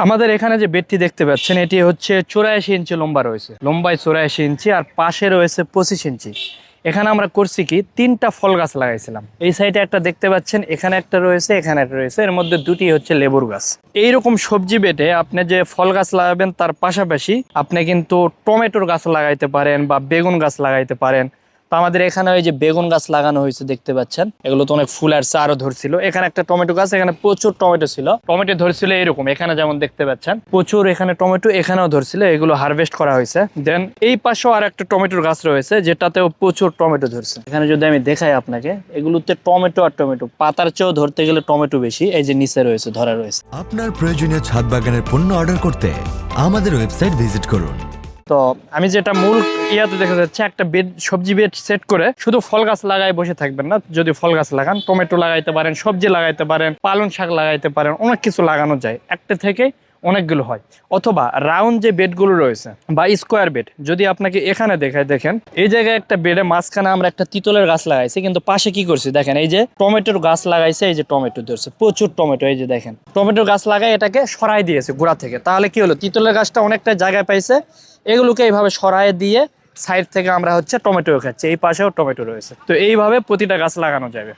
আমাদের এখানে যে বেডটি দেখতে পাচ্ছেন এটি হচ্ছে 84 ইঞ্চি লম্বা রয়েছে, লম্বায় 84 ইঞ্চি আর পাশে রয়েছে 25 ইঞ্চি। এখানে আমরা করছি কি 3টা ফল গাছ লাগাইছিলাম। এই সাইডে একটা দেখতে পাচ্ছেন, এখানে একটা রয়েছে, এখানে একটা রয়েছে, এর মধ্যে দুটি হচ্ছে লেবুর গাছ। এইরকম সবজি বেডে আপনি যে ফল গাছ লাগাবেন তার পাশাপাশি আপনি কিন্তু টমেটোর গাছ লাগাইতে পারেন বা বেগুন গাছ লাগাইতে পারেন। তো আমাদের এখানে ওই যে বেগুন গাছ লাগানো হয়েছে দেখতে পাচ্ছেন, এগুলো তো অনেক ফুল আর চারও ধরছিল। এখানে একটা টমেটো গাছ, এখানে প্রচুর টমেটো ছিল, টমেটো ধরছিল এরকম, এখানে যেমন দেখতে পাচ্ছেন প্রচুর এখানে টমেটো এখানেও ধরছিল, এগুলো হারভেস্ট করা হয়েছে। দেন এই পাশেও আর একটা টমেটোর গাছ রয়েছে যেটাতেও প্রচুর টমেটো ধরছে। এখানে যদি আমি দেখাই আপনাকে, এগুলোতে টমেটো আর টমেটো, পাতার চেয়েও ধরতে গেলে টমেটো বেশি। এই যে নিচে রয়েছে, ধরা রয়েছে। আপনার প্রয়োজনীয় ছাদ বাগানের পণ্য অর্ডার করতে আমাদের ওয়েবসাইট ভিজিট করুন। তো আমি যেটা মূল ইয়াতে দেখা যাচ্ছে, একটা বেড, সবজি বেড সেট করে শুধু ফল গাছ লাগাই বসে থাকবেন না। যদি ফল গাছ লাগান, টমেটো লাগাইতে পারেন, সবজি লাগাইতে পারেন, পালং শাক লাগাইতে পারেন, অনেক কিছু লাগানো যায়, একটা থেকে অনেকগুলো হয়। অথবা রাউন্ড যে বেডগুলো রয়েছে বা স্কোয়ার বেড, যদি আপনাকে এখানে দেখায়, দেখেন এই জায়গায় একটা বেডে মাঝখানে আমরা একটা তিতলের গাছ লাগাইছি, কিন্তু পাশে কি করছি দেখেন, এই যে টমেটোর গাছ লাগাইছে, এই যে টমেটো ধরছে, প্রচুর টমেটো। এই যে দেখেন টমেটোর গাছ লাগাই এটাকে সরাই দিয়েছে গোড়া থেকে, তাহলে কি হলো, তিতলের গাছটা অনেকটা জায়গায় পাইছে। এগুলোকে এইভাবে সরাই দিয়ে সাইড থেকে আমরা হচ্ছে টমেটো খাচ্ছি, এই পাশেও টমেটো রয়েছে। তো এইভাবে প্রতিটা গাছ লাগানো যাবে।